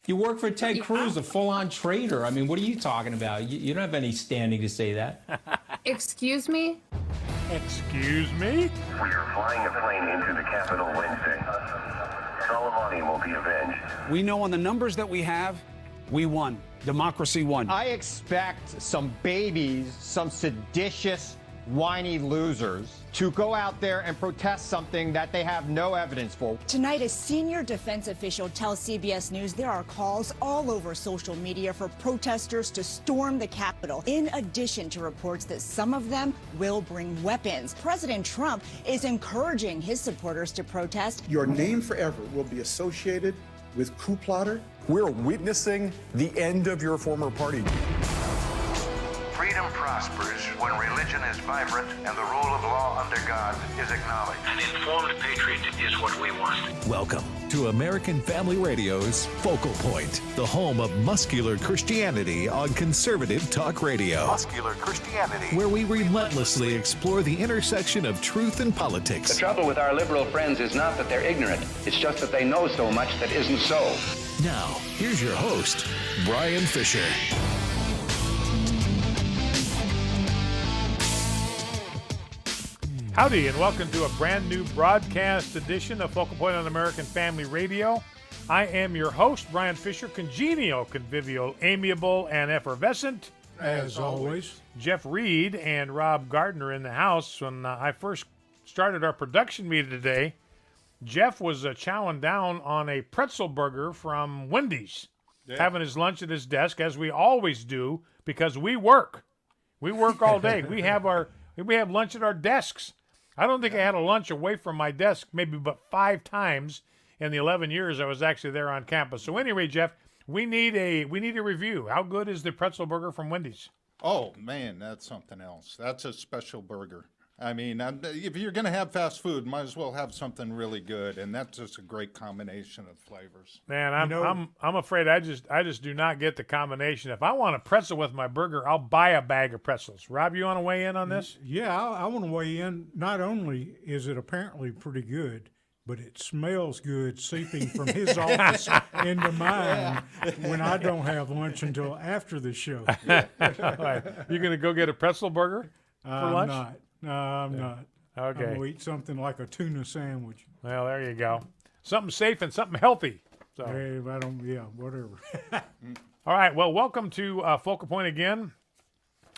You work for Ted Cruz, a full-on traitor. I mean, what are you talking about? You don't have any standing to say that. Excuse me? Excuse me? We are flying a plane into the Capitol Wednesday. Soleimani will be avenged. We know on the numbers that we have, we won. Democracy won. I expect some babies, some seditious, whiny losers to go out there and protest something that they have no evidence for. Tonight, a senior defense official tells CBS News there are calls all over social media for protesters to storm the Capitol, in addition to reports that some of them will bring weapons. President Trump is encouraging his supporters to protest. Your name forever will be associated with coup plotter. We're witnessing the end of your former party. Freedom prospers when religion is vibrant and the rule of law under God is acknowledged. An informed patriot is what we want. Welcome to American Family Radio's Focal Point, the home of muscular Christianity on conservative talk radio. Muscular Christianity. Where we relentlessly explore the intersection of truth and politics. The trouble with our liberal friends is not that they're ignorant. It's just that they know so much that isn't so. Now, here's your host, Bryan Fischer. Howdy, and welcome to a brand new broadcast edition of Focal Point on American Family Radio. I am your host, Bryan Fischer, congenial, convivial, amiable, and effervescent. As always. Jeff Reed and Rob Gardner in the house. When I first started our production meeting today, Jeff was chowing down on a pretzel burger from Wendy's, having his lunch at his desk, as we always do, because we work. We work all day. We have lunch at our desks. I don't think I had a lunch away from my desk maybe but 5 times in the 11 years I was actually there on campus. So anyway, Jeff, we need a review. How good is the pretzel burger from Wendy's? Oh, man, that's something else. That's a special burger. I mean, if you're going to have fast food, might as well have something really good, and that's just a great combination of flavors. Man, I'm afraid I just do not get the combination. If I want a pretzel with my burger, I'll buy a bag of pretzels. Rob, you want to weigh in on this? Yeah, I want to weigh in. Not only is it apparently pretty good, but it smells good seeping from his office into mine when I don't have lunch until after the show. Right. You going to go get a pretzel burger for lunch? I'm not. No, I'm not. Okay. I'm going to eat something like a tuna sandwich. Well, there you go. Something safe and something healthy. So. Hey, whatever. All right. Well, welcome to Focal Point again.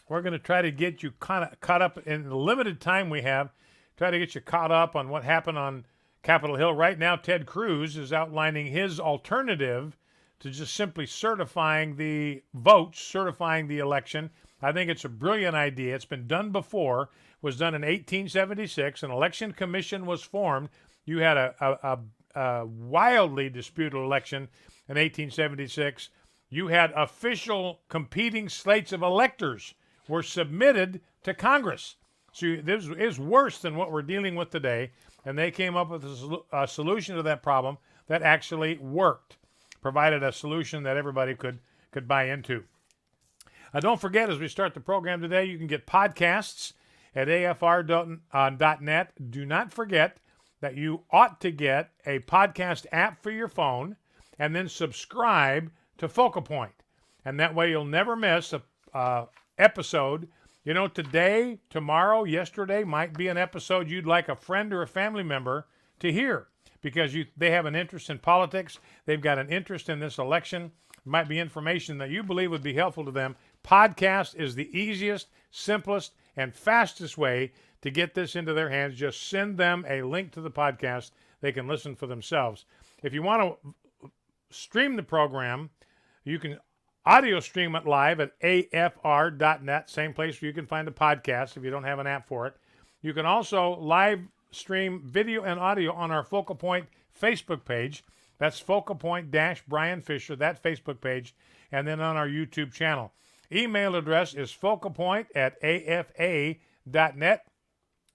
We're going to try to get you kind of caught up in the limited time we have. Try to get you caught up on what happened on Capitol Hill. Right now, Ted Cruz is outlining his alternative to just simply certifying the votes, certifying the election. I think it's a brilliant idea. It's been done before. Was done in 1876. An election commission was formed. You had a wildly disputed election in 1876. You had official competing slates of electors were submitted to Congress. So this is worse than what we're dealing with today. And they came up with a solution to that problem that actually worked, provided a solution that everybody could buy into. Don't forget, as we start the program today, you can get podcasts at afr.net. Do not forget that you ought to get a podcast app for your phone and then subscribe to Focal Point. And that way you'll never miss a episode. You know, today, tomorrow, yesterday might be an episode you'd like a friend or a family member to hear because they have an interest in politics. They've got an interest in this election. It might be information that you believe would be helpful to them. Podcast is the easiest, simplest, and fastest way to get this into their hands. Just send them a link to the podcast. They can listen for themselves. If you want to stream the program, you can audio stream it live at afr.net, same place where you can find the podcast if you don't have an app for it. You can also live stream video and audio on our Focal Point Facebook page. That's Focal Point Bryan Fischer, that Facebook page, and then on our YouTube channel. Email address is focalpoint@afa.net.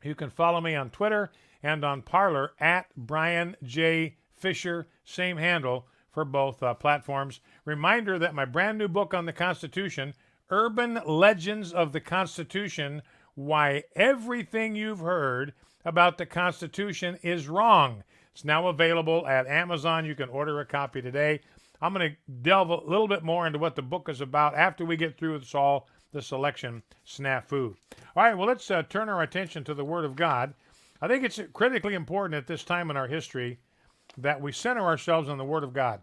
You can follow me on Twitter and on Parler at Bryan J. Fischer, same handle for both platforms. Reminder that my brand new book on the Constitution, Urban Legends of the Constitution, Why Everything You've Heard About the Constitution is Wrong. It's now available at Amazon. You can order a copy today. I'm going to delve a little bit more into what the book is about after we get through with all the selection snafu. All right, well, let's turn our attention to the Word of God. I think it's critically important at this time in our history that we center ourselves on the Word of God.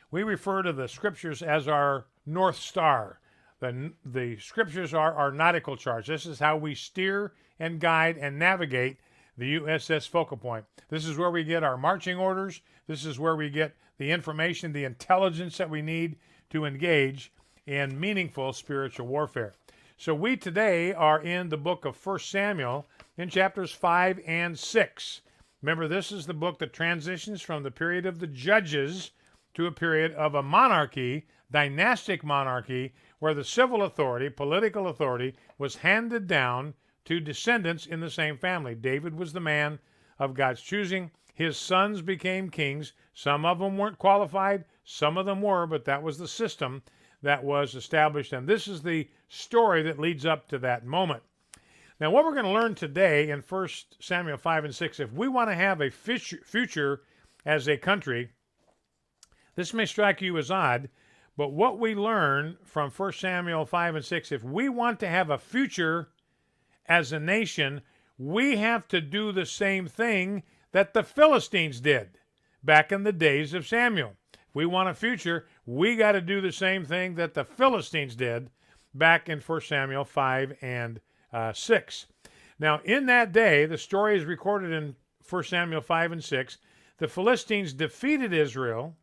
We refer to the Scriptures as our North Star. The Scriptures are our nautical charts. This is how we steer and guide and navigate the USS Focal Point. This is where we get our marching orders. This is where we get the information, the intelligence that we need to engage in meaningful spiritual warfare. So we today are in the book of 1 Samuel in chapters 5 and 6. Remember, this is the book that transitions from the period of the judges to a period of a monarchy, dynastic monarchy, where the civil authority, political authority, was handed down to descendants in the same family. David was the man of God's choosing. His sons became kings. Some of them weren't qualified, some of them were, but that was the system that was established. And this is the story that leads up to that moment. Now, what we're going to learn today in 1 Samuel 5 and 6, if we want to have a future as a country, this may strike you as odd, but what we learn from 1 Samuel 5 and 6, if we want to have a future as a nation, we have to do the same thing that the Philistines did back in the days of Samuel. If we want a future, we got to do the same thing that the Philistines did back in 1 Samuel 5 and 6. Now, in that day, the story is recorded in 1 Samuel 5 and 6. The Philistines defeated Israel,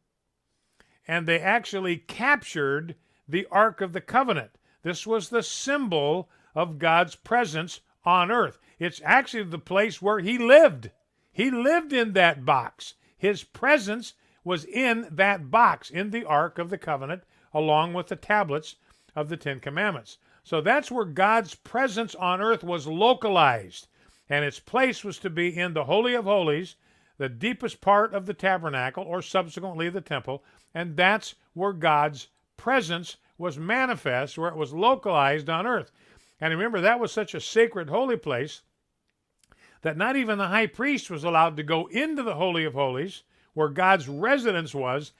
and they actually captured the Ark of the Covenant. This was the symbol of God's presence on earth. It's actually the place where he lived. He lived in that box. His presence was in that box, in the Ark of the Covenant, along with the tablets of the Ten Commandments. So that's where God's presence on earth was localized. And its place was to be in the Holy of Holies, the deepest part of the tabernacle, or subsequently the temple. And that's where God's presence was manifest, where it was localized on earth. And remember, that was such a sacred holy place that not even the high priest was allowed to go into the Holy of Holies, where God's residence was,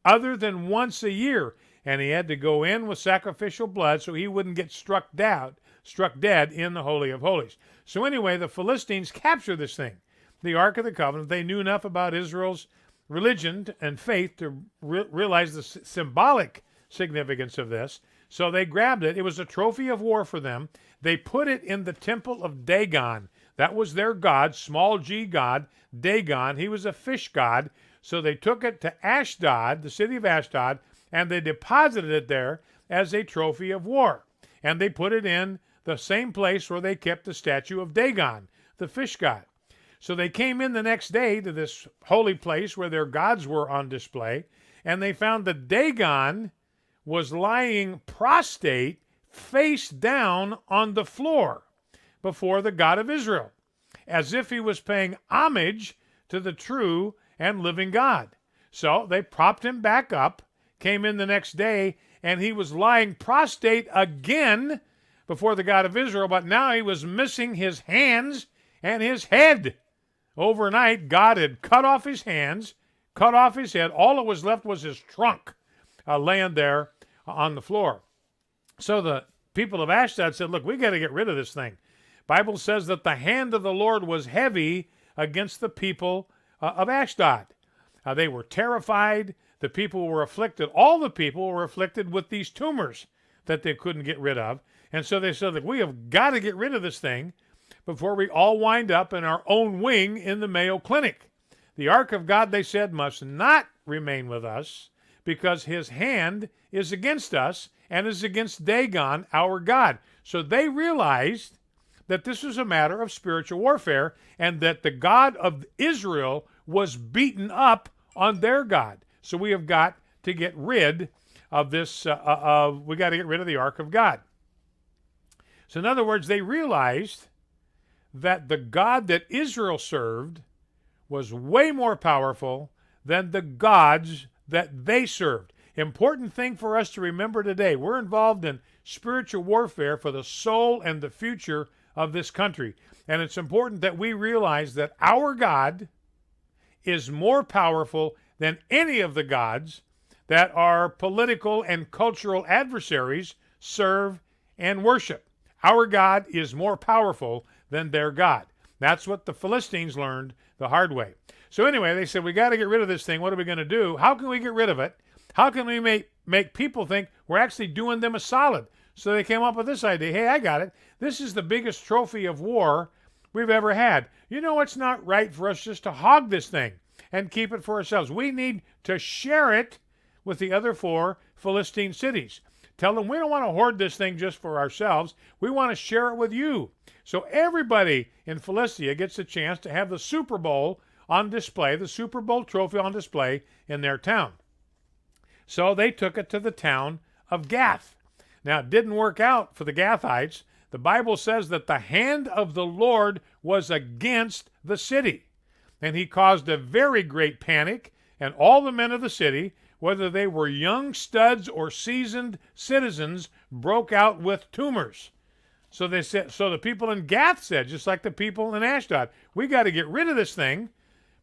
other than once a year. And he had to go in with sacrificial blood so he wouldn't get struck dead in the Holy of Holies. So anyway, the Philistines captured this thing, the Ark of the Covenant. They knew enough about Israel's religion and faith to realize the symbolic significance of this. So they grabbed it. It was a trophy of war for them. They put it in the temple of Dagon. That was their god, small g god, Dagon. He was a fish god. So they took it to Ashdod, the city of Ashdod, and they deposited it there as a trophy of war. And they put it in the same place where they kept the statue of Dagon, the fish god. So they came in the next day to this holy place where their gods were on display, and they found that Dagon was lying prostrate, face down on the floor before the God of Israel, as if he was paying homage to the true and living God. So they propped him back up, came in the next day, and he was lying prostrate again before the God of Israel, but now he was missing his hands and his head. Overnight, God had cut off his hands, cut off his head. All that was left was his trunk laying there on the floor. So the people of Ashdod said, look, we got to get rid of this thing. Bible says that the hand of the Lord was heavy against the people of Ashdod. They were terrified. The people were afflicted. All the people were afflicted with these tumors that they couldn't get rid of. And so they said, look, we have got to get rid of this thing before we all wind up in our own wing in the Mayo Clinic. The Ark of God, they said, must not remain with us because his hand is against us and is against Dagon, our God. So they realized that this was a matter of spiritual warfare and that the God of Israel was beaten up on their God. So we have got to get rid of this, we got to get rid of the Ark of God. So in other words, they realized that the God that Israel served was way more powerful than the gods that they served. Important thing for us to remember today. We're involved in spiritual warfare for the soul and the future of this country. And it's important that we realize that our God is more powerful than any of the gods that our political and cultural adversaries serve and worship. Our God is more powerful than their God. That's what the Philistines learned the hard way. So anyway, they said, we got to get rid of this thing. What are we going to do? How can we get rid of it? How can we make people think we're actually doing them a solid? So they came up with this idea. Hey, I got it. This is the biggest trophy of war we've ever had. You know, it's not right for us just to hog this thing and keep it for ourselves. We need to share it with the other 4 Philistine cities. Tell them we don't want to hoard this thing just for ourselves. We want to share it with you. So everybody in Philistia gets a chance to have the Super Bowl on display, the Super Bowl trophy on display in their town. So they took it to the town of Gath. Now, it didn't work out for the Gathites. The Bible says that the hand of the Lord was against the city, and he caused a very great panic, and all the men of the city, whether they were young studs or seasoned citizens, broke out with tumors. So they said, so the people in Gath said, just like the people in Ashdod, we got to get rid of this thing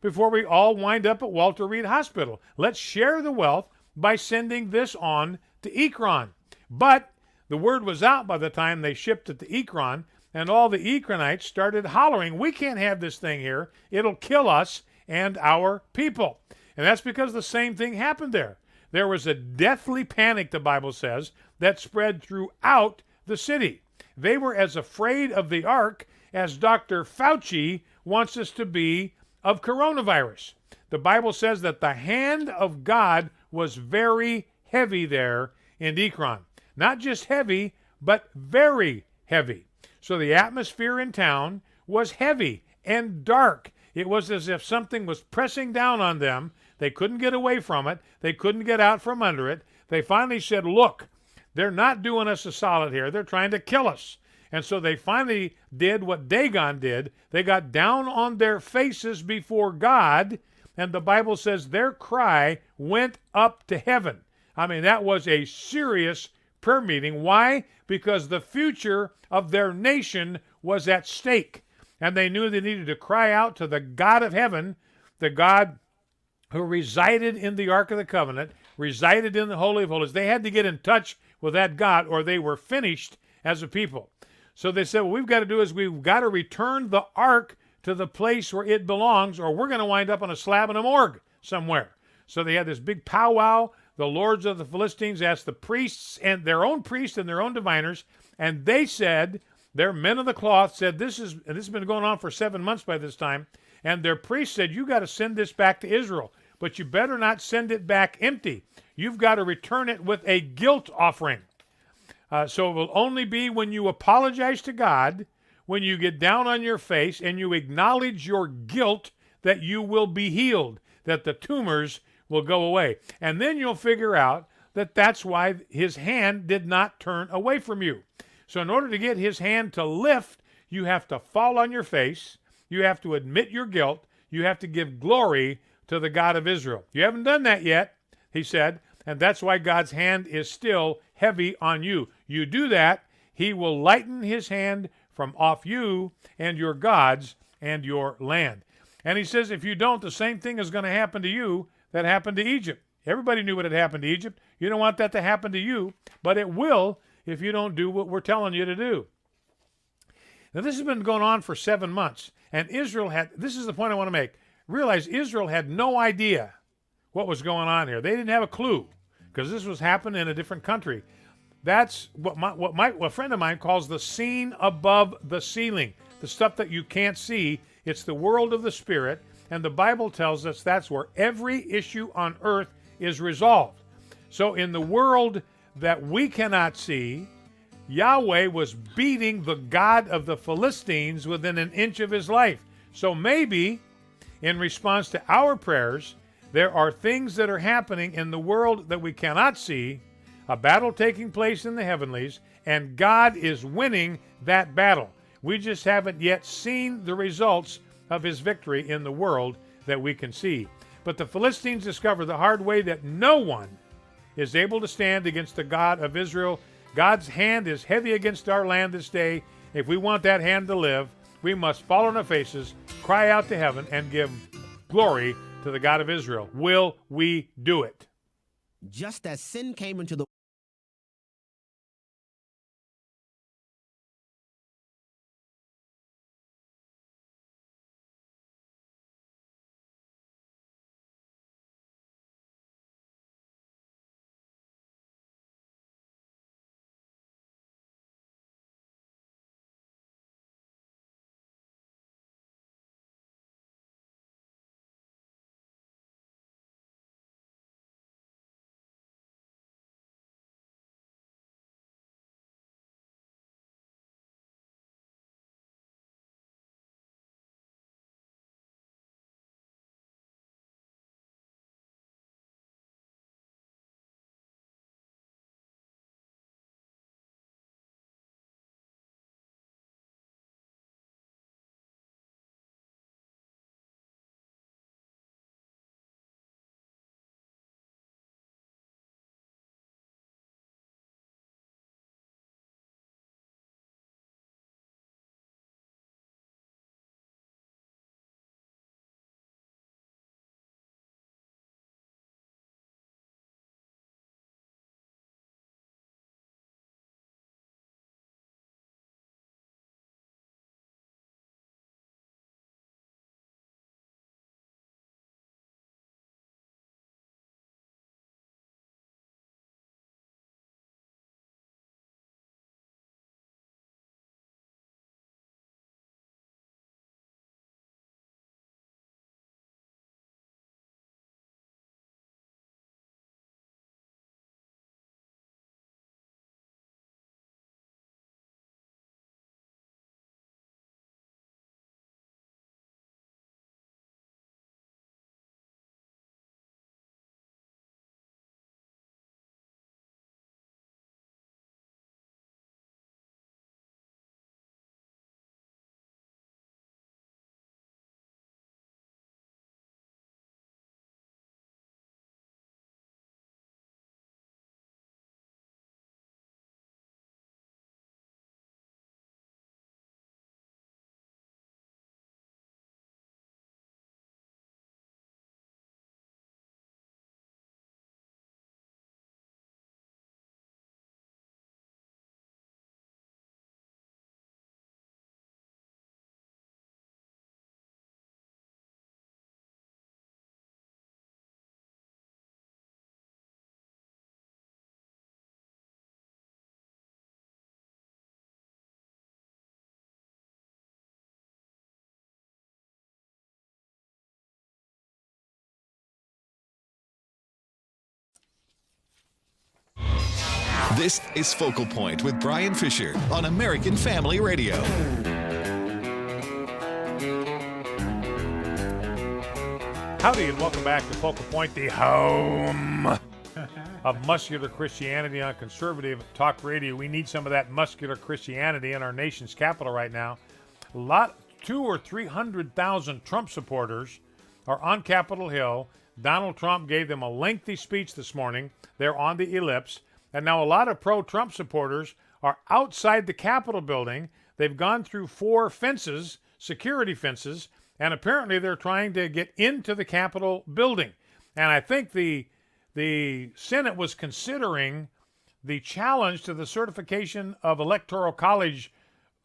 before we all wind up at Walter Reed Hospital. Let's share the wealth by sending this on to Ekron. But the word was out by the time they shipped it to Ekron, and all the Ekronites started hollering, we can't have this thing here. It'll kill us and our people. And that's because the same thing happened there. There was a deathly panic, the Bible says, that spread throughout the city. They were as afraid of the ark as Dr. Fauci wants us to be of coronavirus. The Bible says that the hand of God was very heavy there in Ekron. Not just heavy, but very heavy. So the atmosphere in town was heavy and dark. It was as if something was pressing down on them. They couldn't get away from it. They couldn't get out from under it. They finally said, look, they're not doing us a solid here. They're trying to kill us. And so they finally did what Dagon did. They got down on their faces before God, and the Bible says their cry went up to heaven. I mean, that was a serious prayer meeting. Why? Because the future of their nation was at stake. And they knew they needed to cry out to the God of heaven, the God who resided in the Ark of the Covenant, resided in the Holy of Holies. They had to get in touch with that God or they were finished as a people. So they said, what we've got to do is we've got to return the Ark to the place where it belongs, or we're going to wind up on a slab in a morgue somewhere. So they had this big powwow. The lords of the Philistines asked the priests and their own diviners, and they said, their men of the cloth said, this has been going on for 7 months by this time, and their priests said, you got to send this back to Israel, but you better not send it back empty. You've got to return it with a guilt offering. So it will only be when you apologize to God, when you get down on your face and you acknowledge your guilt, that you will be healed, that the tumors will go away. And then you'll figure out that that's why his hand did not turn away from you. So in order to get his hand to lift, you have to fall on your face, you have to admit your guilt, you have to give glory to the God of Israel. You haven't done that yet, he said, and that's why God's hand is still heavy on you. You do that, he will lighten his hand from off you and your gods and your land. And he says, if you don't, the same thing is going to happen to you that happened to Egypt. Everybody knew what had happened to Egypt. You don't want that to happen to you, but it will if you don't do what we're telling you to do. Now, this has been going on for 7 months, and Israel had, this is the point I want to make, realize Israel had no idea what was going on here. They didn't have a clue, because this was happening in a different country. That's what a friend of mine calls the scene above the ceiling, the stuff that you can't see. It's the world of the Spirit, and the Bible tells us that's where every issue on earth is resolved. So in the world that we cannot see, Yahweh was beating the God of the Philistines within an inch of his life. So maybe, in response to our prayers, there are things that are happening in the world that we cannot see, a battle taking place in the heavenlies, and God is winning that battle. We just haven't yet seen the results of his victory in the world that we can see. But the Philistines discovered the hard way that no one is able to stand against the God of Israel. God's hand is heavy against our land this day. If we want that hand to live, we must fall on our faces, cry out to heaven, and give glory to the God of Israel. Will we do it? Just as sin came into the This is Focal Point with Bryan Fischer on American Family Radio. Howdy, and welcome back to Focal Point, the home of muscular Christianity on conservative talk radio. We need some of that muscular Christianity in our nation's capital right now. 200,000 or 300,000 Trump supporters are on Capitol Hill. Donald Trump gave them a lengthy speech this morning. They're on the ellipse. And now a lot of pro-Trump supporters are outside the Capitol building. They've gone through 4 fences, security fences, and apparently they're trying to get into the Capitol building. And I think the Senate was considering the challenge to the certification of Electoral College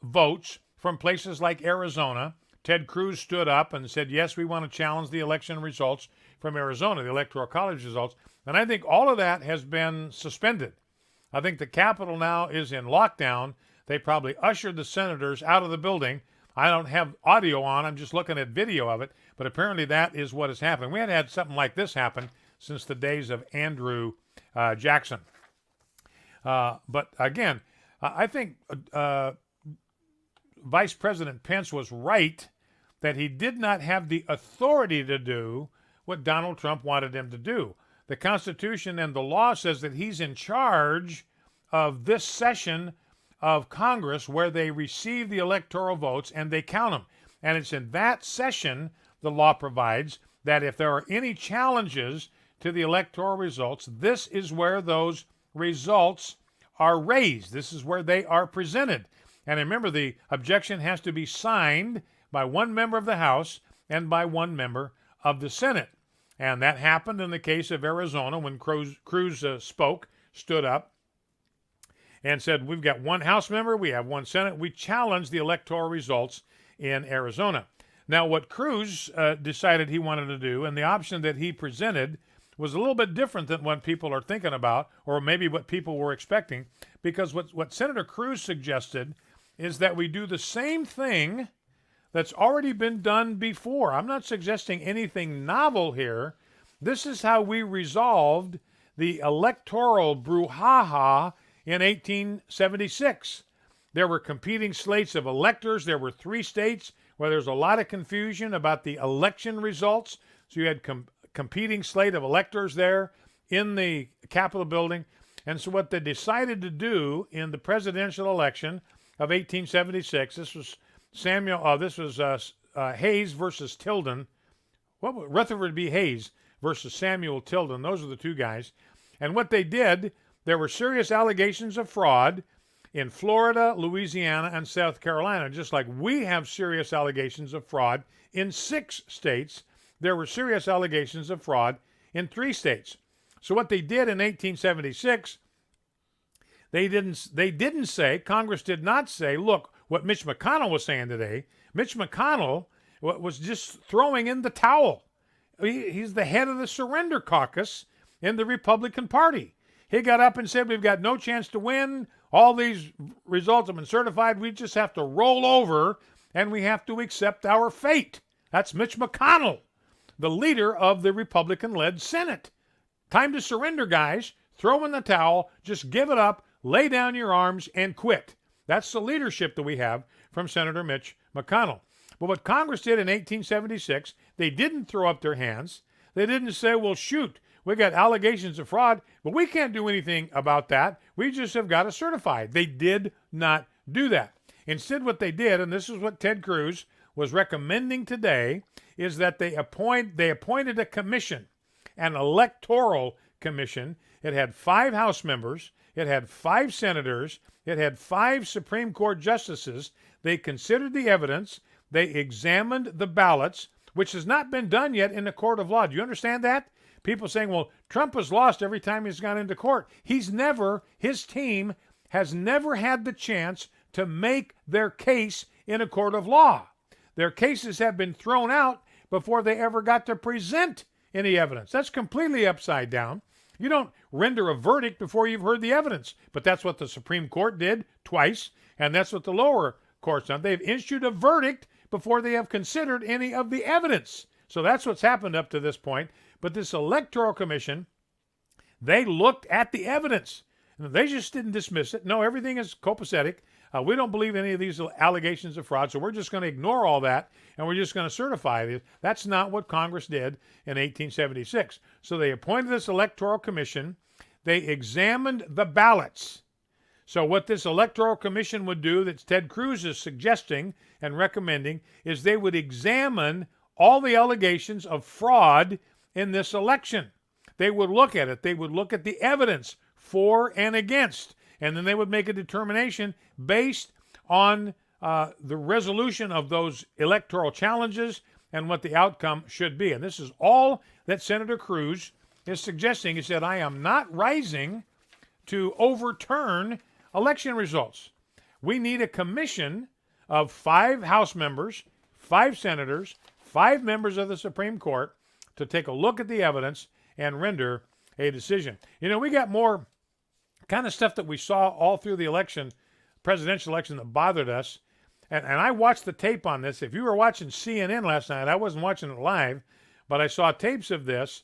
votes from places like Arizona. Ted Cruz stood up and said, yes, we want to challenge the election results from Arizona, the Electoral College results. And I think all of that has been suspended. I think the Capitol now is in lockdown. They probably ushered the senators out of the building. I don't have audio on. I'm just looking at video of it. But apparently that is what has happened. We hadn't had something like this happen since the days of Andrew Jackson. But again, I think Vice President Pence was right that he did not have the authority to do what Donald Trump wanted him to do. The Constitution and the law says that he's in charge of this session of Congress where they receive the electoral votes and they count them. And it's in that session, the law provides, that if there are any challenges to the electoral results, this is where those results are raised. This is where they are presented. And remember, the objection has to be signed by one member of the House and by one member of the Senate. And that happened in the case of Arizona when Cruz stood up, and said, we've got one House member, we have one Senate. We challenged the electoral results in Arizona. Now, what Cruz decided he wanted to do, and the option that he presented, was a little bit different than what people are thinking about, or maybe what people were expecting, because what Senator Cruz suggested is that we do the same thing that's already been done before. I'm not suggesting anything novel here. This is how we resolved the electoral brouhaha in 1876. There were competing slates of electors. There were 3 states where there's a lot of confusion about the election results. So you had competing slate of electors there in the Capitol building. And so what they decided to do in the presidential election of 1876, this was Hayes versus Tilden. Rutherford B. Hayes versus Samuel Tilden. Those are the 2 guys. And what they did, there were serious allegations of fraud in Florida, Louisiana, and South Carolina. Just like we have serious allegations of fraud in 6 states, there were serious allegations of fraud in 3 states. So what they did in 1876, they didn't say, Congress did not say, look, what Mitch McConnell was saying today. Mitch McConnell was just throwing in the towel. He's the head of the surrender caucus in the Republican Party. He got up and said, we've got no chance to win. All these results have been certified. We just have to roll over and we have to accept our fate. That's Mitch McConnell, the leader of the Republican-led Senate. Time to surrender, guys. Throw in the towel. Just give it up. Lay down your arms and quit. That's the leadership that we have from Senator Mitch McConnell. But what Congress did in 1876, they didn't throw up their hands. They didn't say, well, shoot, we got allegations of fraud, but we can't do anything about that. We just have got to certify. They did not do that. Instead, what they did, and this is what Ted Cruz was recommending today, is that they appointed a commission, an electoral commission. It had 5 House members. It had 5 senators. It had 5 Supreme Court justices. They considered the evidence. They examined the ballots, which has not been done yet in a court of law. Do you understand that? People saying, well, Trump has lost every time he's gone into court. His team has never had the chance to make their case in a court of law. Their cases have been thrown out before they ever got to present any evidence. That's completely upside down. You don't render a verdict before you've heard the evidence. But that's what the Supreme Court did twice, and that's what the lower courts done. They've issued a verdict before they have considered any of the evidence. So that's what's happened up to this point. But this Electoral Commission, they looked at the evidence. They just didn't dismiss it. No, everything is copacetic. We don't believe any of these allegations of fraud, so we're just going to ignore all that, and we're just going to certify it. That's not what Congress did in 1876. So they appointed this Electoral Commission. They examined the ballots. So what this Electoral Commission would do, that Ted Cruz is suggesting and recommending, is they would examine all the allegations of fraud in this election. They would look at it. They would look at the evidence for and against, and then they would make a determination based on the resolution of those electoral challenges and what the outcome should be. And this is all that Senator Cruz is suggesting. He said, I am not rising to overturn election results. We need a commission of 5 House members, 5 senators, 5 members of the Supreme Court to take a look at the evidence and render a decision. You know, we got more kind of stuff that we saw all through the election, presidential election, that bothered us. And I watched the tape on this. If you were watching CNN last night, I wasn't watching it live, but I saw tapes of this.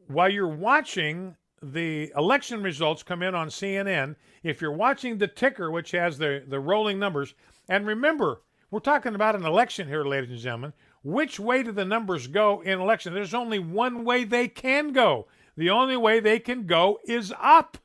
While you're watching the election results come in on CNN, if you're watching the ticker, which has the rolling numbers, and remember, we're talking about an election here, ladies and gentlemen. Which way do the numbers go in election? There's only one way they can go. The only way they can go is up.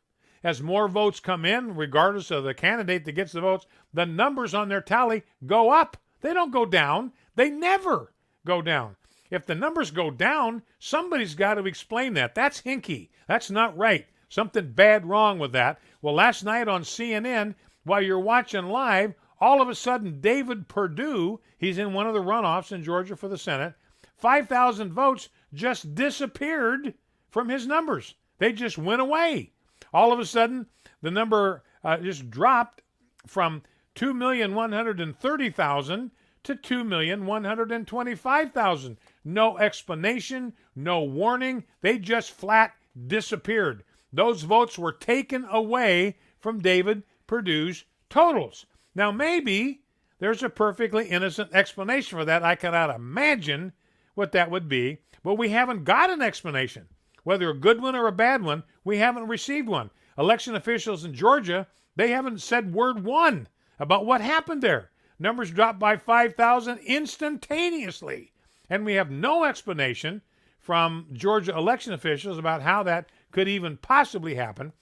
As more votes come in, regardless of the candidate that gets the votes, the numbers on their tally go up. They don't go down. They never go down. If the numbers go down, somebody's got to explain that. That's hinky. That's not right. Something bad wrong with that. Well, last night on CNN, while you're watching live, all of a sudden David Perdue, he's in one of the runoffs in Georgia for the Senate, 5,000 votes just disappeared from his numbers. They just went away. All of a sudden, the number just dropped from 2,130,000 to 2,125,000. No explanation, no warning. They just flat disappeared. Those votes were taken away from David Perdue's totals. Now, maybe there's a perfectly innocent explanation for that. I cannot imagine what that would be, but we haven't got an explanation. Whether a good one or a bad one, we haven't received one. Election officials in Georgia, they haven't said word one about what happened there. Numbers dropped by 5,000 instantaneously. And we have no explanation from Georgia election officials about how that could even possibly happen.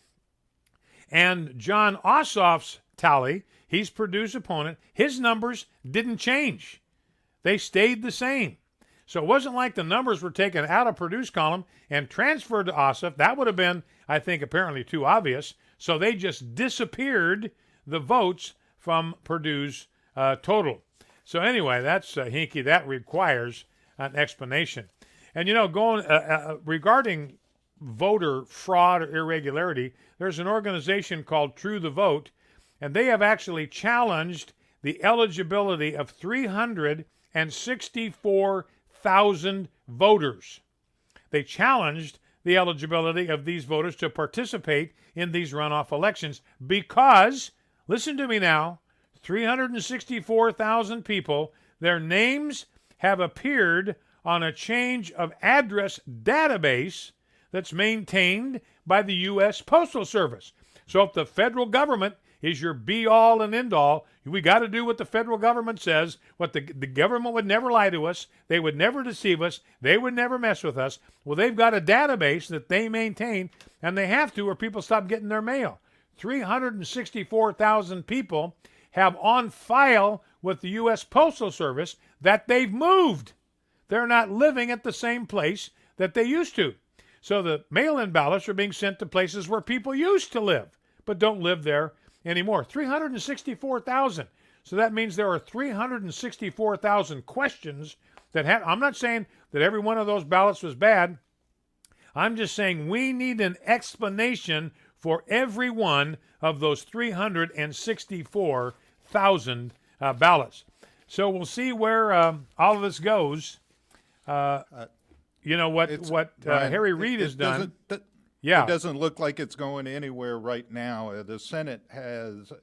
And John Ossoff's tally, he's Perdue's opponent, his numbers didn't change. They stayed the same. So it wasn't like the numbers were taken out of Perdue's column and transferred to Ossoff. That would have been, I think, apparently too obvious. So they just disappeared the votes from Perdue's total. So anyway, that's hinky. That requires an explanation. And, you know, going regarding voter fraud or irregularity, there's an organization called True the Vote, and they have actually challenged the eligibility of 364,000 voters. They challenged the eligibility of these voters to participate in these runoff elections because, listen to me now, 364,000 people, their names have appeared on a change of address database that's maintained by the U.S. Postal Service. So if the federal government is your be-all and end-all, we got to do what the federal government says. What the government would never lie to us. They would never deceive us. They would never mess with us. Well, they've got a database that they maintain, and they have to, or people stop getting their mail. 364,000 people have on file with the U.S. Postal Service that they've moved. They're not living at the same place that they used to. So the mail-in ballots are being sent to places where people used to live, but don't live there anymore. 364,000. So that means there are 364,000 questions that have. I'm not saying that every one of those ballots was bad. I'm just saying we need an explanation for every one of those 364,000 ballots. So we'll see where all of this goes. You know what Bryan, Harry Reid has done. Yeah, it doesn't look like it's going anywhere right now. The Senate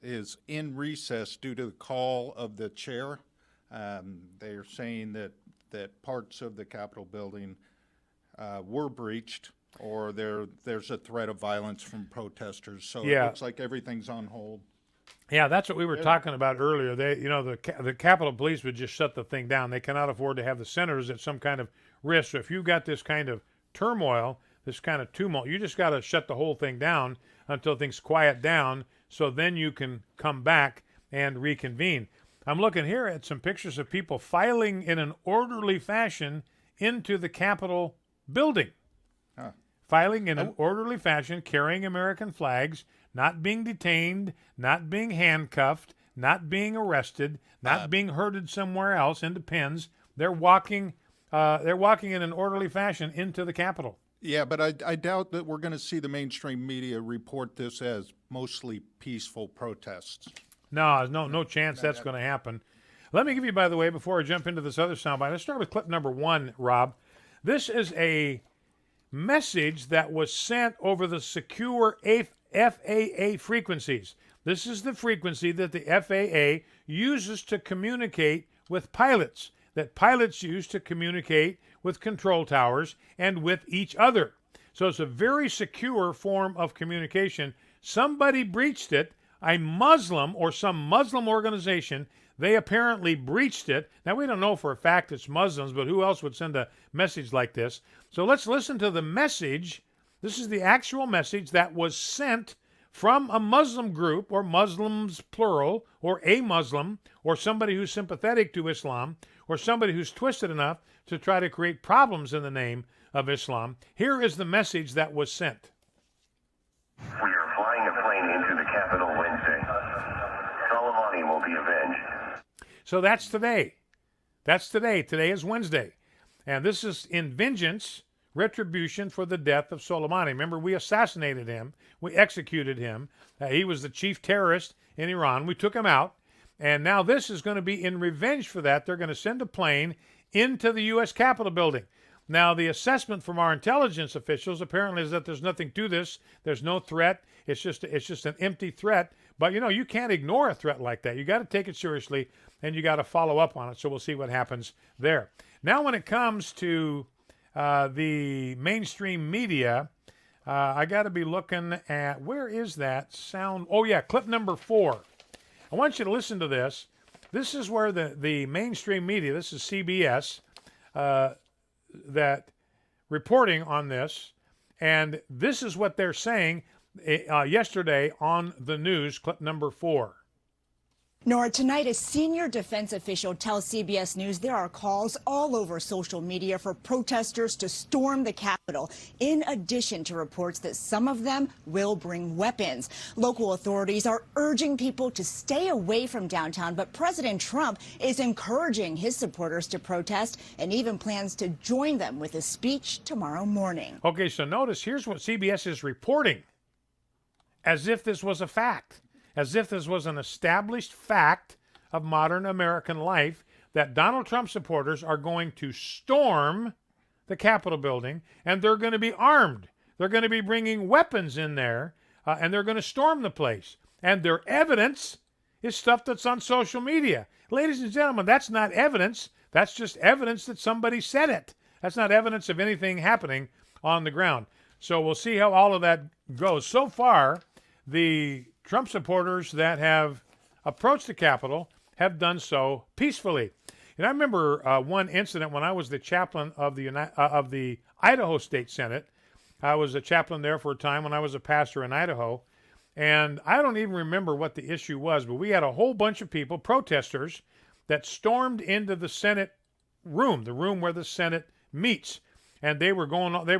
is in recess due to the call of the chair. They're saying that parts of the Capitol building were breached, or there's a threat of violence from protesters. So it looks like everything's on hold. Yeah, that's what we were talking about earlier. The Capitol Police would just shut the thing down. They cannot afford to have the senators at some kind of risk. So if you've got this kind of turmoil, this kind of tumult, you just got to shut the whole thing down until things quiet down, so then you can come back and reconvene. I'm looking here at some pictures of people filing in an orderly fashion into the Capitol building. Filing in an orderly fashion, carrying American flags, not being detained, not being handcuffed, not being arrested, not being herded somewhere else into pens. They're walking in an orderly fashion into the Capitol. Yeah, but I doubt that we're going to see the mainstream media report this as mostly peaceful protests. No chance that's going to happen. Let me give you, by the way, before I jump into this other soundbite, let's start with clip number 1, Rob. This is a message that was sent over the secure FAA frequencies. This is the frequency that the FAA uses to communicate with pilots, that pilots use to communicate with control towers and with each other. So it's a very secure form of communication. Somebody breached it, a Muslim or some Muslim organization. They apparently breached it. Now, we don't know for a fact it's Muslims, but who else would send a message like this? So let's listen to the message. This is the actual message that was sent from a Muslim group, or Muslims plural, or a Muslim, or somebody who's sympathetic to Islam, or somebody who's twisted enough to try to create problems in the name of Islam. Here is the message that was sent. We are flying a plane into the Capitol Wednesday. Soleimani will be avenged. So that's today. That's today. Today is Wednesday. And this is in vengeance, retribution for the death of Soleimani. Remember, we assassinated him. We executed him. He was the chief terrorist in Iran. We took him out. And now this is going to be in revenge for that. They're going to send a plane into the U.S. Capitol building. Now, the assessment from our intelligence officials apparently is that there's nothing to this. There's no threat. It's just an empty threat. But, you know, you can't ignore a threat like that. You got to take it seriously, and you got to follow up on it. So we'll see what happens there. Now, when it comes to the mainstream media, I got to be looking at, where is that sound? Oh, yeah, clip number 4. I want you to listen to this. This is where the mainstream media, this is CBS, that reporting on this, and this is what they're saying yesterday on the news, clip number 4. Nora, tonight a senior defense official tells CBS News there are calls all over social media for protesters to storm the Capitol, in addition to reports that some of them will bring weapons. Local authorities are urging people to stay away from downtown, but President Trump is encouraging his supporters to protest and even plans to join them with a speech tomorrow morning. Okay, so notice here's what CBS is reporting, as if this was a fact. As if this was an established fact of modern American life, that Donald Trump supporters are going to storm the Capitol building, and they're going to be armed. They're going to be bringing weapons in there, and they're going to storm the place. And their evidence is stuff that's on social media. Ladies and gentlemen, that's not evidence. That's just evidence that somebody said it. That's not evidence of anything happening on the ground. So we'll see how all of that goes. So far, the Trump supporters that have approached the Capitol have done so peacefully. And I remember one incident when I was the chaplain of the Idaho State Senate. I was a chaplain there for a time when I was a pastor in Idaho. And I don't even remember what the issue was, but we had a whole bunch of people, protesters, that stormed into the Senate room, the room where the Senate meets. And they were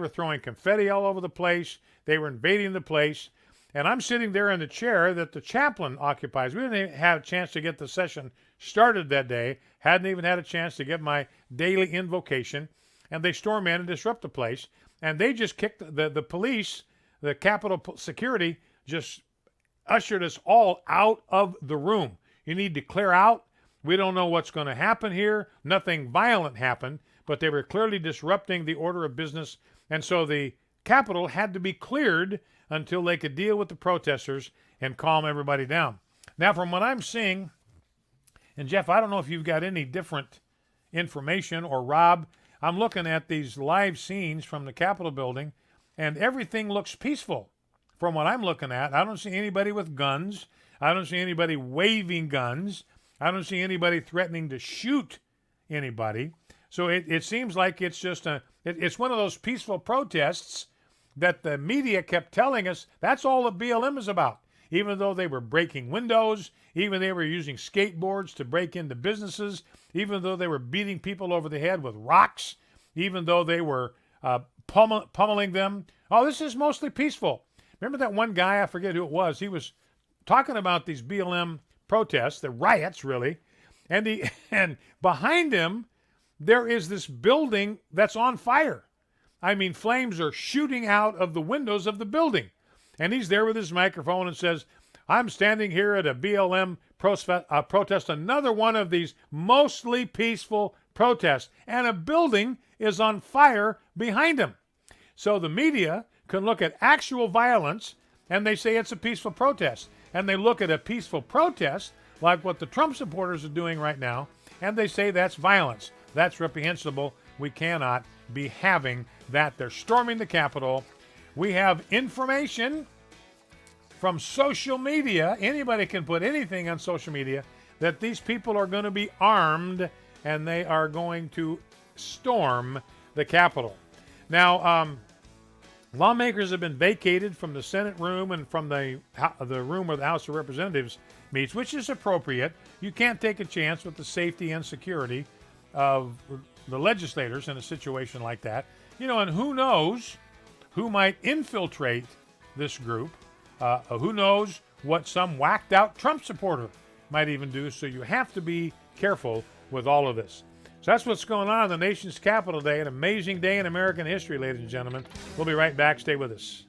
throwing confetti all over the place. They were invading the place. And I'm sitting there in the chair that the chaplain occupies. We didn't even have a chance to get the session started that day. Hadn't even had a chance to get my daily invocation. And they storm in and disrupt the place. And they just kicked the police, the Capitol security, just ushered us all out of the room. You need to clear out. We don't know what's going to happen here. Nothing violent happened, but they were clearly disrupting the order of business. And so the Capitol had to be cleared until they could deal with the protesters and calm everybody down. Now, from what I'm seeing, and Jeff, I don't know if you've got any different information, or Rob, I'm looking at these live scenes from the Capitol building, and everything looks peaceful. From what I'm looking at, I don't see anybody with guns. I don't see anybody waving guns. I don't see anybody threatening to shoot anybody. So it seems like it's just it's one of those peaceful protests that the media kept telling us that's all that BLM is about. Even though they were breaking windows, even they were using skateboards to break into businesses, even though they were beating people over the head with rocks, even though they were pummeling them. Oh, this is mostly peaceful. Remember that one guy, I forget who it was, he was talking about these BLM protests, the riots really, and behind him there is this building that's on fire. I mean, flames are shooting out of the windows of the building. And he's there with his microphone and says, I'm standing here at a BLM protest, another one of these mostly peaceful protests, and a building is on fire behind him. So the media can look at actual violence and they say it's a peaceful protest. And they look at a peaceful protest, like what the Trump supporters are doing right now, and they say that's violence. That's reprehensible. We cannot be having that. They're storming the Capitol. We have information from social media. Anybody can put anything on social media that these people are going to be armed and they are going to storm the Capitol. Now, lawmakers have been vacated from the Senate room and from the room where the House of Representatives meets, which is appropriate. You can't take a chance with the safety and security of the legislators in a situation like that. You know, and who knows who might infiltrate this group. Who knows what some whacked out Trump supporter might even do. So you have to be careful with all of this. So that's what's going on in the nation's capital today, an amazing day in American history, ladies and gentlemen. We'll be right back. Stay with us.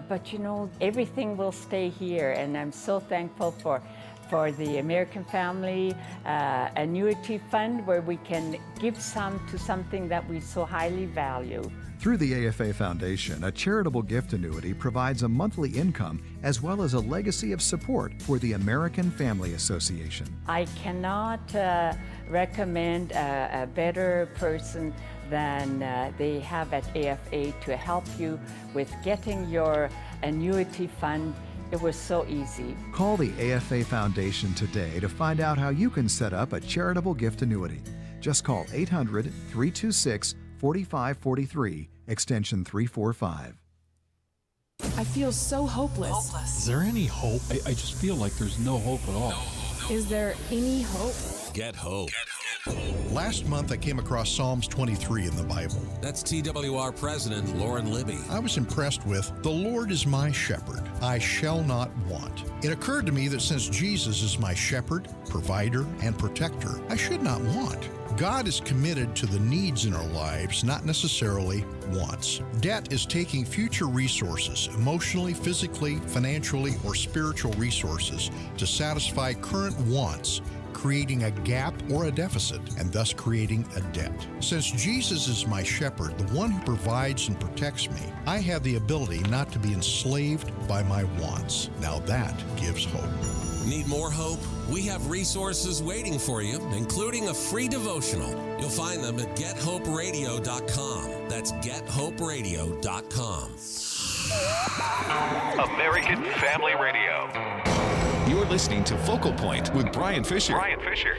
But you know, everything will stay here, and I'm so thankful for the American Family Annuity Fund, where we can give some to something that we so highly value. Through the AFA Foundation, a charitable gift annuity provides a monthly income as well as a legacy of support for the American Family Association. I cannot recommend a better person than they have at AFA to help you with getting your annuity fund. It was so easy. Call the AFA Foundation today to find out how you can set up a charitable gift annuity. Just call 800-326-4543, extension 345. I feel so hopeless. Is there any hope? I just feel like there's no hope at all. Is there any hope? Get hope. Last month, I came across Psalms 23 in the Bible. That's TWR President Lauren Libby. I was impressed with, "The Lord is my shepherd, I shall not want." It occurred to me that since Jesus is my shepherd, provider, and protector, I should not want. God is committed to the needs in our lives, not necessarily wants. Debt is taking future resources, emotionally, physically, financially, or spiritual resources, to satisfy current wants, creating a gap or a deficit, and thus creating a debt. Since Jesus is my shepherd, the one who provides and protects me, I have the ability not to be enslaved by my wants. Now that gives hope. Need more hope? We have resources waiting for you, including a free devotional. You'll find them at gethoperadio.com. That's gethoperadio.com. American Family Radio. You're listening to Focal Point with Bryan Fischer. Bryan Fischer.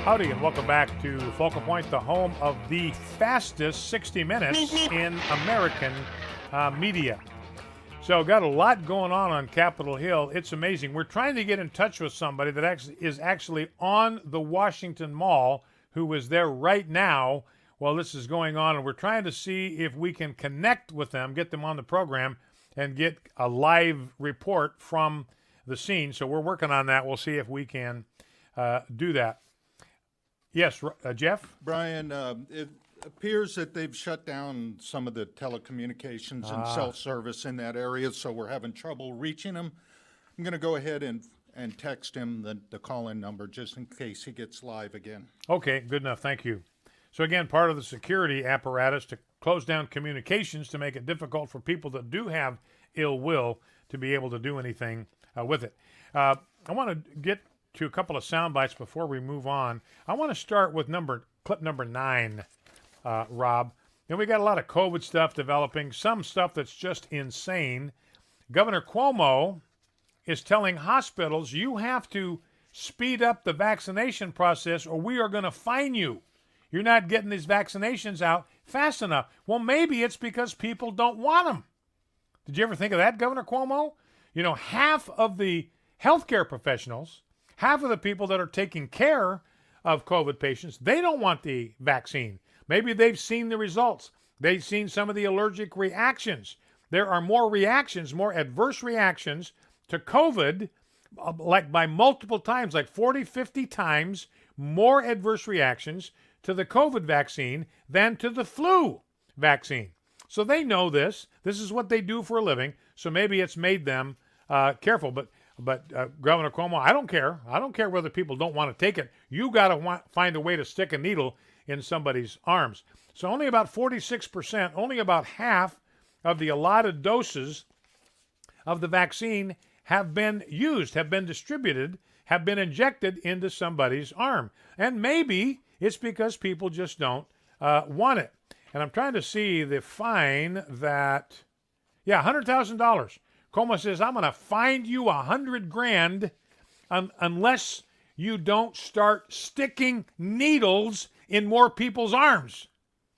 Howdy, and welcome back to Focal Point, the home of the fastest 60 minutes in American media. So, got a lot going on Capitol Hill. It's amazing. We're trying to get in touch with somebody that is actually on the Washington Mall, who is there right now while this is going on, and we're trying to see if we can connect with them, get them on the program, and get a live report from the scene. So we're working on that. We'll see if we can do that. Yes, Jeff? Brian, it appears that they've shut down some of the telecommunications and cell service in that area, so we're having trouble reaching him. I'm going to go ahead and text him the call-in number just in case he gets live again. Okay, good enough. Thank you. So again, part of the security apparatus to close down communications to make it difficult for people that do have ill will to be able to do anything with it. I want to get to a couple of sound bites before we move on. I want to start with clip number 9, Rob. And we got a lot of COVID stuff developing, some stuff that's just insane. Governor Cuomo is telling hospitals, you have to speed up the vaccination process or we are going to fine you. You're not getting these vaccinations out fast enough. Well, maybe it's because people don't want them. Did you ever think of that, Governor Cuomo? You know, half of the healthcare professionals, half of the people that are taking care of COVID patients, they don't want the vaccine. Maybe they've seen the results. They've seen some of the allergic reactions. There are more reactions, more adverse reactions to COVID like by multiple times, like 40, 50 times more adverse reactions to the COVID vaccine than to the flu vaccine. So they know this. This is what they do for a living. So maybe it's made them careful. But Governor Cuomo, I don't care. I don't care whether people don't want to take it. You got to find a way to stick a needle in somebody's arms. So only about 46%, only about half of the allotted doses of the vaccine have been used, have been distributed, have been injected into somebody's arm. And maybe it's because people just don't want it. And I'm trying to see the fine that, $100,000. Cuomo says, I'm going to fine you $100,000 unless you don't start sticking needles in more people's arms.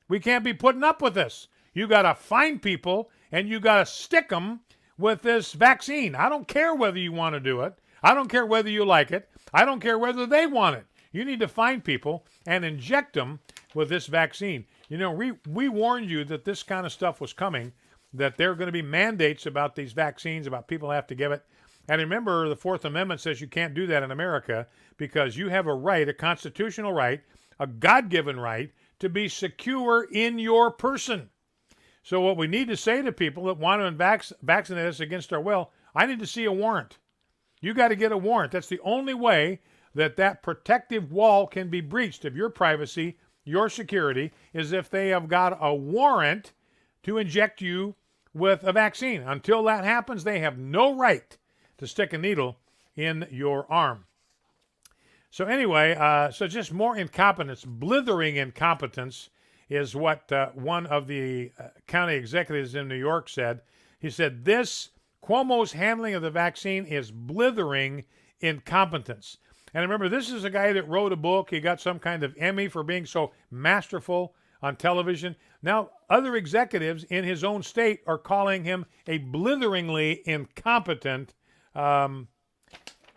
We can't be putting up with this. You got to fine people and you got to stick them with this vaccine. I don't care whether you want to do it. I don't care whether you like it. I don't care whether they want it. You need to find people and inject them with this vaccine. You know, we warned you that this kind of stuff was coming, that there are going to be mandates about these vaccines, about people have to give it. And remember, the Fourth Amendment says you can't do that in America because you have a right, a constitutional right, a God-given right to be secure in your person. So what we need to say to people that want to vaccinate us against our will, I need to see a warrant. You got to get a warrant. That's the only way that protective wall can be breached of your privacy, your security, is if they have got a warrant to inject you with a vaccine. Until that happens, they have no right to stick a needle in your arm. So anyway, so just more incompetence, blithering incompetence is what one of the county executives in New York said. He said, Cuomo's handling of the vaccine is blithering incompetence. And remember, this is a guy that wrote a book. He got some kind of Emmy for being so masterful on television. Now, other executives in his own state are calling him a blitheringly incompetent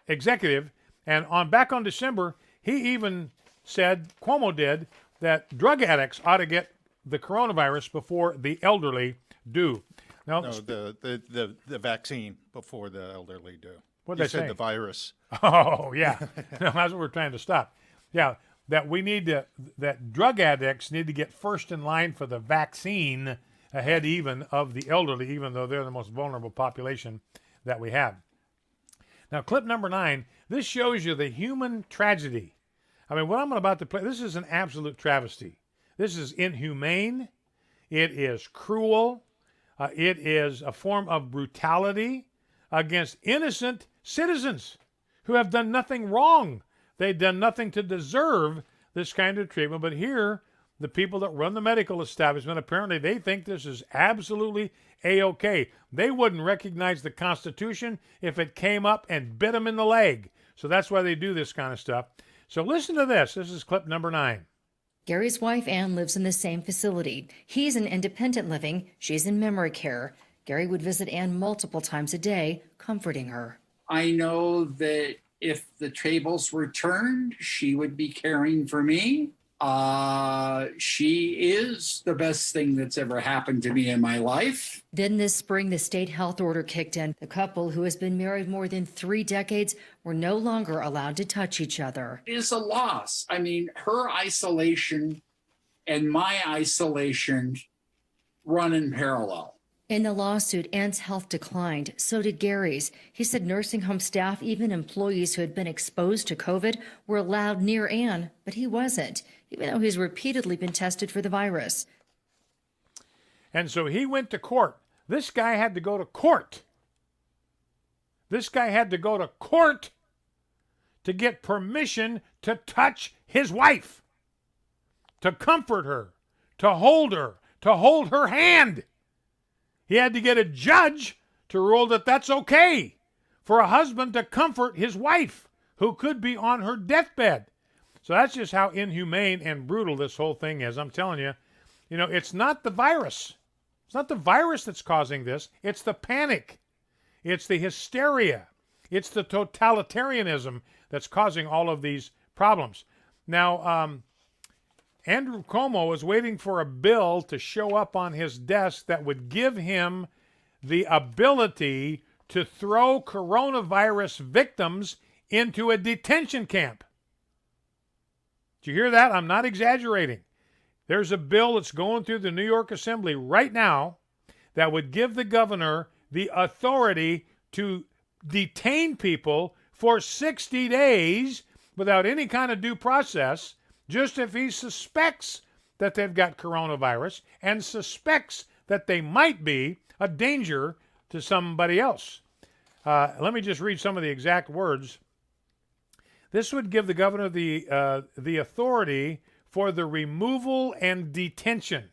executive. And back on December, he even said, Cuomo did, that drug addicts ought to get the coronavirus before the elderly do. Now, no, the vaccine before the elderly do. What did I say? You said the virus. Oh, yeah. No, that's what we're trying to stop. Yeah, that drug addicts need to get first in line for the vaccine ahead even of the elderly, even though they're the most vulnerable population that we have. Now, clip number 9, this shows you the human tragedy. I mean, what I'm about to play, this is an absolute travesty. This is inhumane. It is cruel. It is a form of brutality against innocent citizens who have done nothing wrong. They've done nothing to deserve this kind of treatment. But here, the people that run the medical establishment, apparently they think this is absolutely A-OK. They wouldn't recognize the Constitution if it came up and bit them in the leg. So that's why they do this kind of stuff. So listen to this. This is clip number 9. Gary's wife, Ann, lives in the same facility. He's in independent living. She's in memory care. Gary would visit Ann multiple times a day, comforting her. I know that if the tables were turned, she would be caring for me. She is the best thing that's ever happened to me in my life. Then this spring, the state health order kicked in. The couple, who has been married more than 3 decades, were no longer allowed to touch each other. It is a loss. I mean, her isolation and my isolation run in parallel. In the lawsuit, Ann's health declined. So did Gary's. He said nursing home staff, even employees who had been exposed to COVID, were allowed near Ann, but he wasn't, even though he's repeatedly been tested for the virus. And so he went to court. This guy had to go to court. This guy had to go to court to get permission to touch his wife, to comfort her, to hold her hand. He had to get a judge to rule that that's okay for a husband to comfort his wife who could be on her deathbed. So that's just how inhumane and brutal this whole thing is. I'm telling you, it's not the virus. It's not the virus that's causing this. It's the panic. It's the hysteria. It's the totalitarianism that's causing all of these problems. Now, Andrew Cuomo was waiting for a bill to show up on his desk that would give him the ability to throw coronavirus victims into a detention camp. Did you hear that? I'm not exaggerating. There's a bill that's going through the New York Assembly right now that would give the governor the authority to detain people for 60 days without any kind of due process, just if he suspects that they've got coronavirus and suspects that they might be a danger to somebody else. Let me just read some of the exact words. This would give the governor the authority for the removal and detention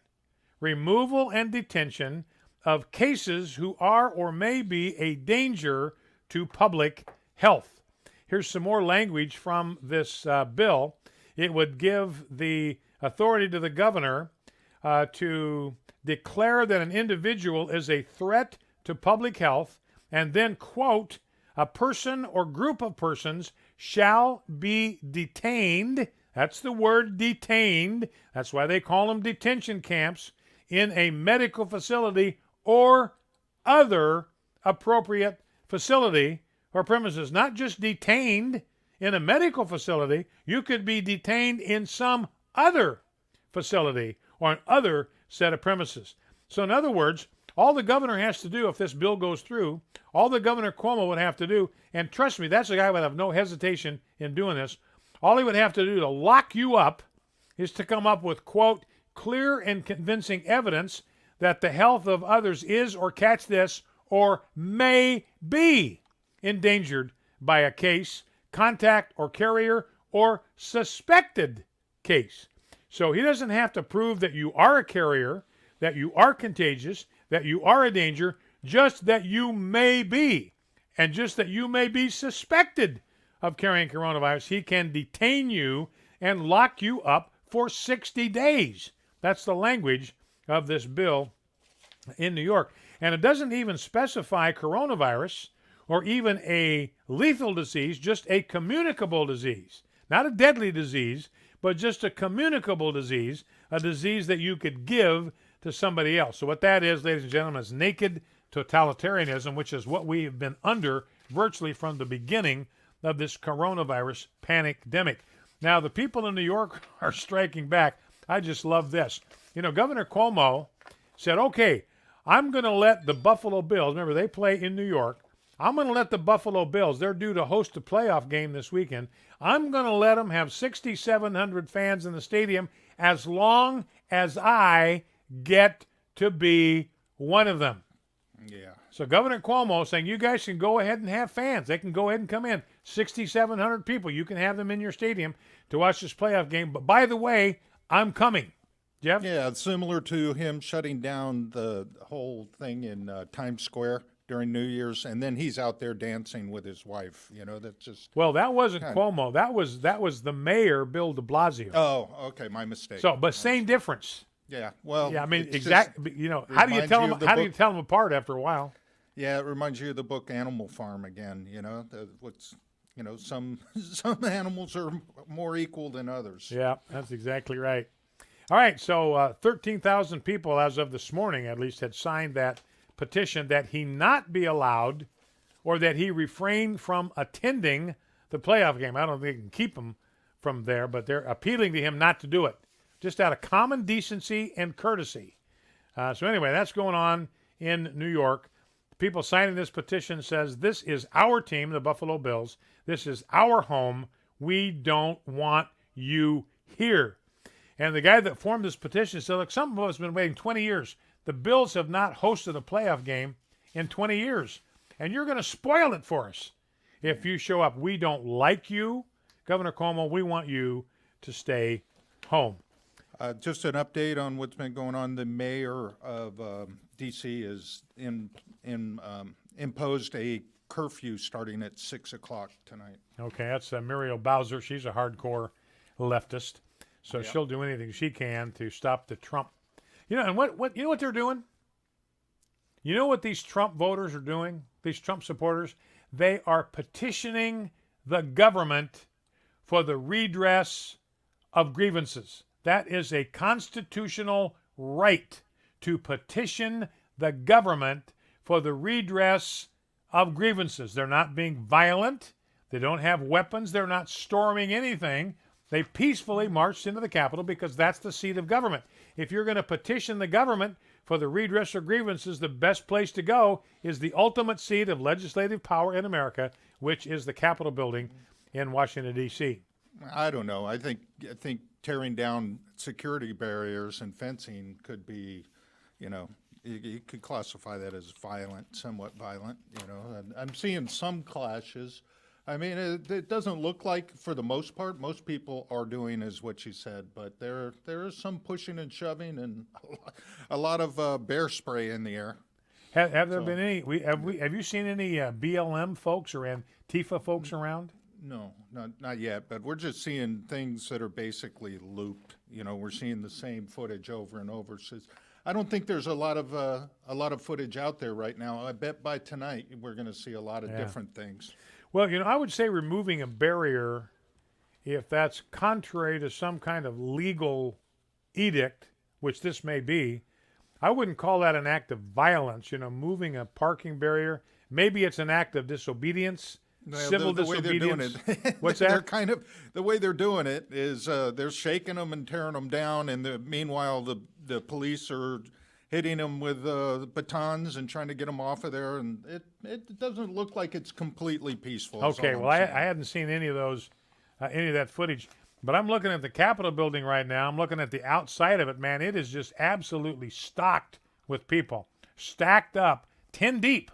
of cases who are or may be a danger to public health. Here's some more language from this bill. It would give the authority to the governor to declare that an individual is a threat to public health, and then, quote, a person or group of persons shall be detained. That's the word detained. That's why they call them detention camps, in a medical facility or other appropriate facility or premises. Not just detained in a medical facility. You could be detained in some other facility or an other set of premises. So in other words, all the governor has to do, if this bill goes through, all the Governor Cuomo would have to do, and trust me, that's a guy who would have no hesitation in doing this, all he would have to do to lock you up is to come up with, quote, clear and convincing evidence that the health of others is, or catch this, or may be endangered by a case, contact, or carrier, or suspected case. So he doesn't have to prove that you are a carrier, that you are contagious, that you are a danger, just that you may be, and just that you may be suspected of carrying coronavirus. He can detain you and lock you up for 60 days. That's the language of this bill in New York. And it doesn't even specify coronavirus or even a lethal disease, just a communicable disease. Not a deadly disease, but just a communicable disease, a disease that you could give to somebody else. So what that is, ladies and gentlemen, is naked totalitarianism, which is what we have been under virtually from the beginning of this coronavirus panicdemic. Now, the people in New York are striking back. I just love this. You know, Governor Cuomo said, okay, I'm going to let the Buffalo Bills, remember they play in New York, I'm going to let the Buffalo Bills, they're due to host a playoff game this weekend, I'm going to let them have 6,700 fans in the stadium as long as I get to be one of them. Yeah. So Governor Cuomo saying you guys can go ahead and have fans. They can go ahead and come in. 6,700 people. You can have them in your stadium to watch this playoff game. But by the way, I'm coming. Jeff? Yeah, it's similar to him shutting down the whole thing in Times Square during New Year's, and then he's out there dancing with his wife. You know, that's just... Well, that wasn't Cuomo. That was the mayor, Bill de Blasio. Oh, okay, my mistake. So, but same difference. Yeah, well, yeah, I mean, exactly. You know, how do you tell them? How do you tell them apart after a while? Yeah, it reminds you of the book Animal Farm again. You know, some animals are more equal than others. Yeah, that's exactly right. All right, so 13,000 people, as of this morning at least, had signed that petition that he not be allowed, or that he refrain from attending the playoff game. I don't think they can keep him from there, but they're appealing to him not to do it, just out of common decency and courtesy. So anyway, that's going on in New York. People signing this petition says, this is our team, the Buffalo Bills. This is our home. We don't want you here. And the guy that formed this petition said, look, some of us have been waiting 20 years. The Bills have not hosted a playoff game in 20 years. And you're going to spoil it for us if you show up. We don't like you, Governor Cuomo. We want you to stay home. Just an update on what's been going on. The mayor of D.C. is imposed a curfew starting at 6 o'clock tonight. Okay, that's Muriel Bowser. She's a hardcore leftist, so she'll do anything she can to stop the Trump. You know, and what you know what they're doing? You know what these Trump voters are doing? These Trump supporters? They are petitioning the government for the redress of grievances. That is a constitutional right to petition the government for the redress of grievances. They're not being violent. They don't have weapons. They're not storming anything. They peacefully marched into the Capitol because that's the seat of government. If you're going to petition the government for the redress of grievances, the best place to go is the ultimate seat of legislative power in America, which is the Capitol building in Washington, D.C. I don't know. I think tearing down security barriers and fencing could be, you could classify that as violent, somewhat violent. And I'm seeing some clashes. I mean, it doesn't look like, for the most part, most people are doing as what you said, but there is some pushing and shoving and a lot of bear spray in the air. Have there been any? Have you seen any BLM folks or Antifa folks around? No, not yet. But we're just seeing things that are basically looped. We're seeing the same footage over and over. So I don't think there's a lot of footage out there right now. I bet by tonight we're going to see a lot of different things. Well, I would say removing a barrier, if that's contrary to some kind of legal edict, which this may be, I wouldn't call that an act of violence. Moving a parking barrier, maybe it's an act of disobedience, civil disobedience. Way they're doing it. What's that? They're kind of, the way they're doing it is they're shaking them and tearing them down, and meanwhile the police are hitting them with batons and trying to get them off of there, and it doesn't look like it's completely peaceful. Okay, well, I hadn't seen any of those, any of that footage, but I'm looking at the Capitol building right now. I'm looking at the outside of it, man. It is just absolutely stocked with people, stacked up 10 deep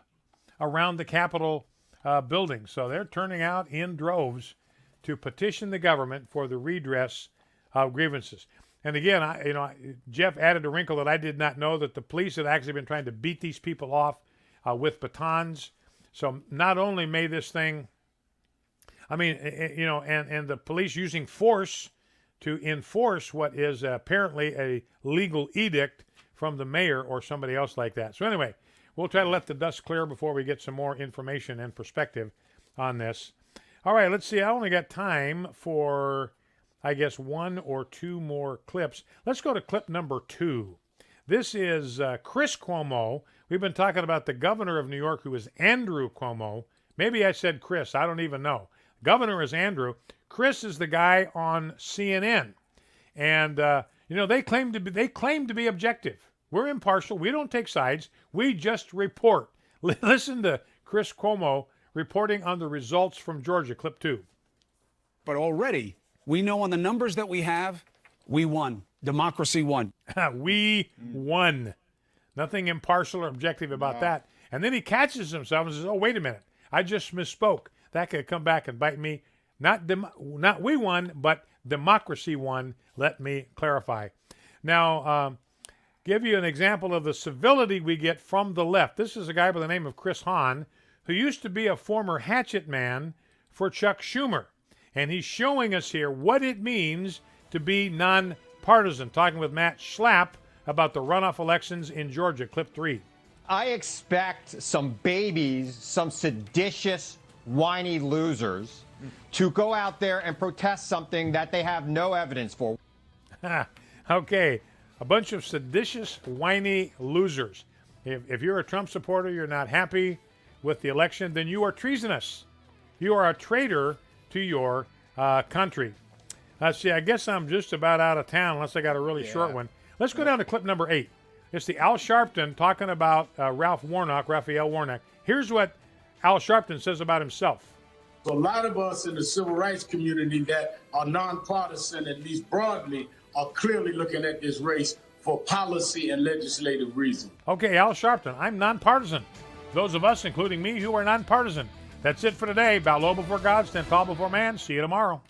around the Capitol building. So they're turning out in droves to petition the government for the redress of grievances. And again, Jeff added a wrinkle that I did not know, that the police had actually been trying to beat these people off with batons. So not only may this thing, and the police using force to enforce what is apparently a legal edict from the mayor or somebody else like that. So anyway, we'll try to let the dust clear before we get some more information and perspective on this. All right, let's see. I only got time for, I guess, one or two more clips. Let's go to clip number 2. This is Chris Cuomo. We've been talking about the governor of New York, who is Andrew Cuomo. Maybe I said Chris. I don't even know. Governor is Andrew. Chris is the guy on CNN. And, they claim to be objective. We're impartial. We don't take sides. We just report. Listen to Chris Cuomo reporting on the results from Georgia, clip 2. But already, we know on the numbers that we have, we won. Democracy won. We won. Nothing impartial or objective about that. And then he catches himself and says, oh, wait a minute. I just misspoke. That could come back and bite me. Not we won, but democracy won. Let me clarify. Now, give you an example of the civility we get from the left. This is a guy by the name of Chris Hahn, who used to be a former hatchet man for Chuck Schumer. And he's showing us here what it means to be nonpartisan, talking with Matt Schlapp about the runoff elections in Georgia, clip 3. I expect some babies, some seditious, whiny losers to go out there and protest something that they have no evidence for. Okay, a bunch of seditious, whiny losers. If you're a Trump supporter, you're not happy with the election, then you are treasonous. You are a traitor to your country. Let's see, I guess I'm just about out of town unless I got a really short one. Let's go down to clip number 8. It's the Al Sharpton talking about Raphael Warnock. Here's what Al Sharpton says about himself. So a lot of us in the civil rights community that are nonpartisan, at least broadly, are clearly looking at this race for policy and legislative reasons. Okay, Al Sharpton, I'm nonpartisan. Those of us, including me, who are nonpartisan. That's it for today. Bow low before God, stand tall before man. See you tomorrow.